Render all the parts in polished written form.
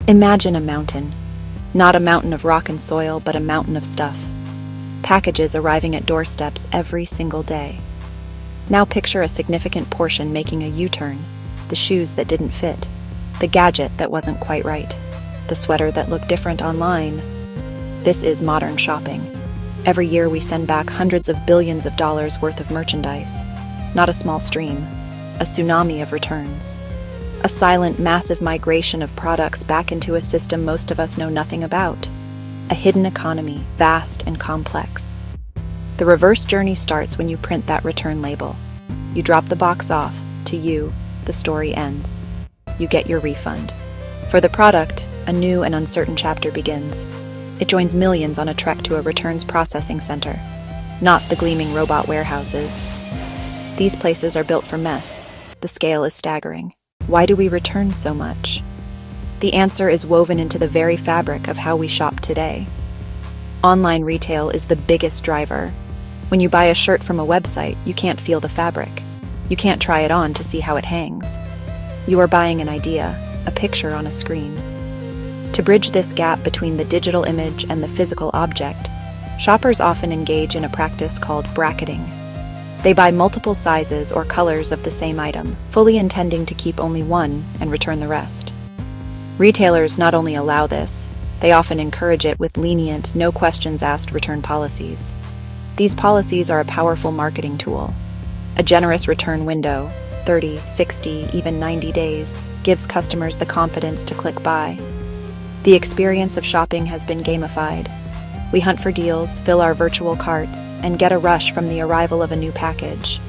Imagine a mountain. Not a mountain of rock and soil, but a mountain of stuff. Packages arriving at doorsteps every single day. Now picture a significant portion making a U-turn. The shoes that didn't fit. The gadget that wasn't quite right. The sweater that looked different online. This is modern shopping. Every year we send back hundreds of billions of dollars worth of merchandise. Not a small stream. A tsunami of returns. A silent, massive migration of products back into a system most of us know nothing about. A hidden economy, vast and complex. The reverse journey starts when you print that return label. You drop the box off. To you, the story ends. You get your refund. For the product, a new and uncertain chapter begins. It joins millions on a trek to a returns processing center, not the gleaming robot warehouses. These places are built for mess. The scale is staggering. Why do we return so much? The answer is woven into the very fabric of how we shop today. Online retail is the biggest driver. When you buy a shirt from a website, you can't feel the fabric. You can't try it on to see how it hangs. You are buying an idea, a picture on a screen. To bridge this gap between the digital image and the physical object, shoppers often engage in a practice called bracketing. They buy multiple sizes or colors of the same item, fully intending to keep only one and return the rest. Retailers not only allow this, they often encourage it with lenient, no questions asked return policies. These policies are a powerful marketing tool. A generous return window, 30, 60, even 90 days, gives customers the confidence to click buy. The experience of shopping has been gamified. We hunt for deals, fill our virtual carts, and get a rush from the arrival of a new package.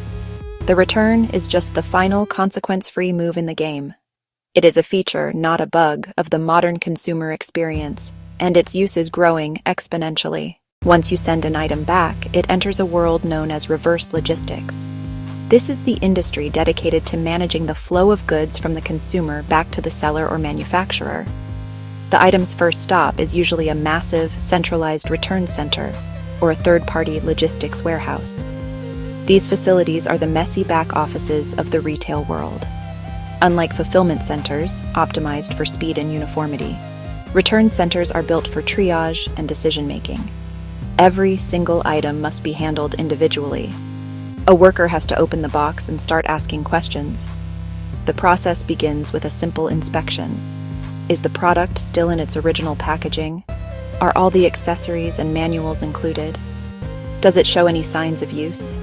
The return is just the final consequence-free move in the game. It is a feature, not a bug, of the modern consumer experience, and its use is growing exponentially. Once you send an item back, it enters a world known as reverse logistics. This is the industry dedicated to managing the flow of goods from the consumer back to the seller or manufacturer. The item's first stop is usually a massive, centralized return center or a third-party logistics warehouse. These facilities are the messy back offices of the retail world. Unlike fulfillment centers, optimized for speed and uniformity, return centers are built for triage and decision-making. Every single item must be handled individually. A worker has to open the box and start asking questions. The process begins with a simple inspection. Is the product still in its original packaging? Are all the accessories and manuals included? Does it show any signs of use?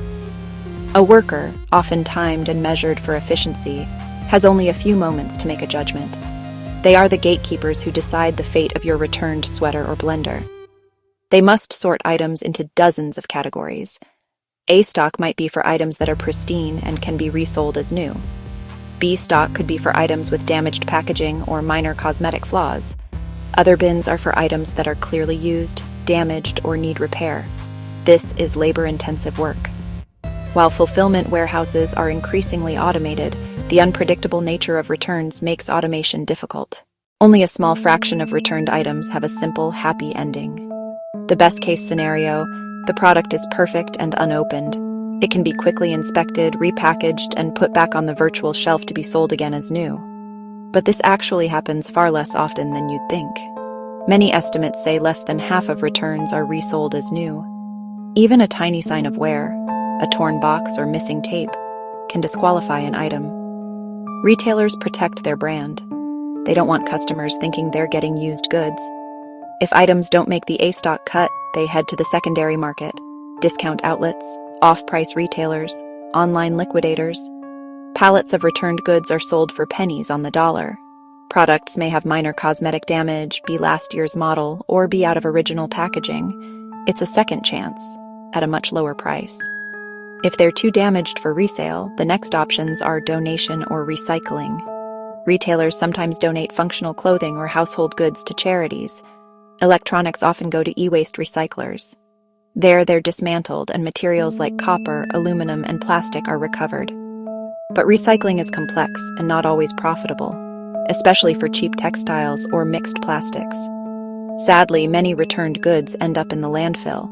A worker, often timed and measured for efficiency, has only a few moments to make a judgment. They are the gatekeepers who decide the fate of your returned sweater or blender. They must sort items into dozens of categories. A stock might be for items that are pristine and can be resold as new. B stock could be for items with damaged packaging or minor cosmetic flaws. Other bins are for items that are clearly used, damaged, or need repair. This is labor-intensive work. While fulfillment warehouses are increasingly automated, the unpredictable nature of returns makes automation difficult. Only a small fraction of returned items have a simple, happy ending. The best-case scenario, the product is perfect and unopened. It can be quickly inspected, repackaged, and put back on the virtual shelf to be sold again as new. But this actually happens far less often than you'd think. Many estimates say less than half of returns are resold as new. Even a tiny sign of wear, a torn box or missing tape, can disqualify an item. Retailers protect their brand. They don't want customers thinking they're getting used goods. If items don't make the A-stock cut, they head to the secondary market, discount outlets, off-price retailers, online liquidators. Pallets of returned goods are sold for pennies on the dollar. Products may have minor cosmetic damage, be last year's model, or be out of original packaging. It's a second chance, at a much lower price. If they're too damaged for resale, the next options are donation or recycling. Retailers sometimes donate functional clothing or household goods to charities. Electronics often go to e-waste recyclers. There, they're dismantled and materials like copper, aluminum, and plastic are recovered. But recycling is complex and not always profitable, especially for cheap textiles or mixed plastics. Sadly, many returned goods end up in the landfill.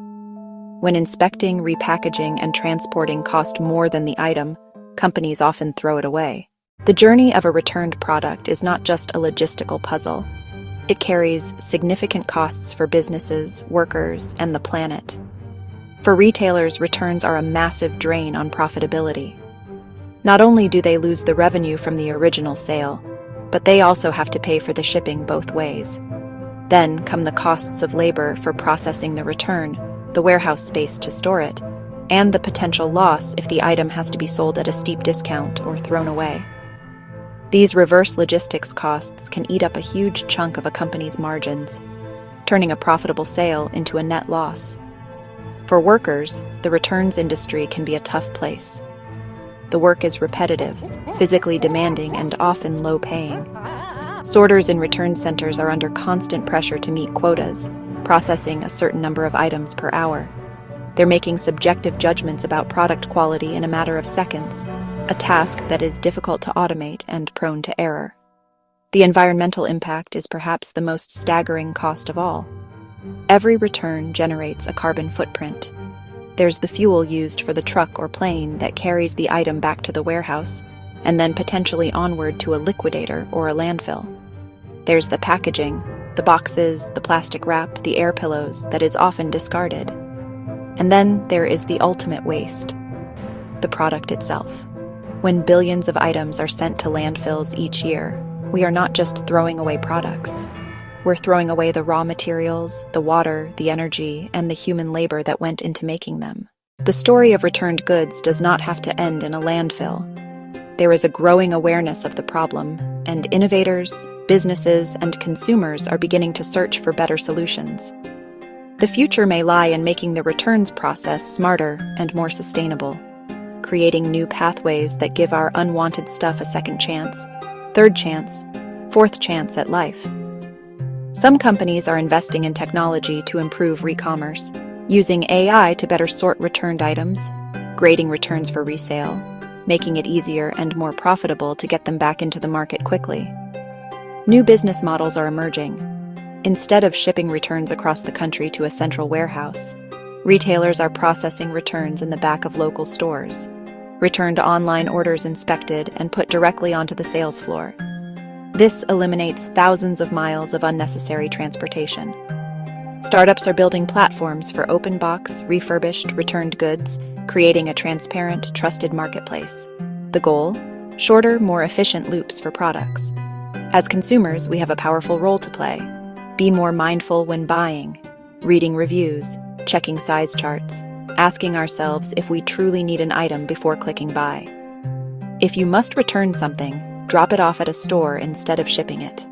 When inspecting, repackaging, and transporting cost more than the item, companies often throw it away. The journey of a returned product is not just a logistical puzzle. It carries significant costs for businesses, workers, and the planet. For retailers, returns are a massive drain on profitability. Not only do they lose the revenue from the original sale, but they also have to pay for the shipping both ways. Then come the costs of labor for processing the return, the warehouse space to store it, and the potential loss if the item has to be sold at a steep discount or thrown away. These reverse logistics costs can eat up a huge chunk of a company's margins, turning a profitable sale into a net loss. For workers, the returns industry can be a tough place. The work is repetitive, physically demanding, and often low-paying. Sorters in return centers are under constant pressure to meet quotas, processing a certain number of items per hour. They're making subjective judgments about product quality in a matter of seconds, a task that is difficult to automate and prone to error. The environmental impact is perhaps the most staggering cost of all. Every return generates a carbon footprint. There's the fuel used for the truck or plane that carries the item back to the warehouse, and then potentially onward to a liquidator or a landfill. There's the packaging, the boxes, the plastic wrap, the air pillows that is often discarded. And then there is the ultimate waste, the product itself. When billions of items are sent to landfills each year, we are not just throwing away products. We're throwing away the raw materials, the water, the energy, and the human labor that went into making them. The story of returned goods does not have to end in a landfill. There is a growing awareness of the problem, and innovators, businesses, and consumers are beginning to search for better solutions. The future may lie in making the returns process smarter and more sustainable, creating new pathways that give our unwanted stuff a second chance, third chance, fourth chance at life. Some companies are investing in technology to improve re-commerce, using AI to better sort returned items, grading returns for resale, making it easier and more profitable to get them back into the market quickly. New business models are emerging. Instead of shipping returns across the country to a central warehouse, retailers are processing returns in the back of local stores, returned online orders inspected and put directly onto the sales floor. This eliminates thousands of miles of unnecessary transportation. Startups are building platforms for open box, refurbished, returned goods, creating a transparent, trusted marketplace. The goal? Shorter, more efficient loops for products. As consumers, we have a powerful role to play. Be more mindful when buying, reading reviews, checking size charts, asking ourselves if we truly need an item before clicking buy. If you must return something, drop it off at a store instead of shipping it.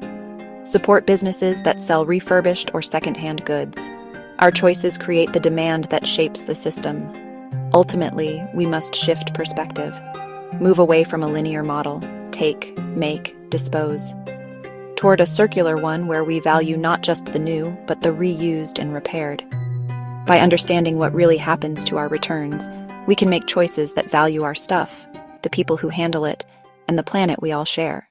Support businesses that sell refurbished or second-hand goods. Our choices create the demand that shapes the system. Ultimately, we must shift perspective. Move away from a linear model, take, make, dispose, toward a circular one where we value not just the new, but the reused and repaired. By understanding what really happens to our returns, we can make choices that value our stuff, the people who handle it, and the planet we all share.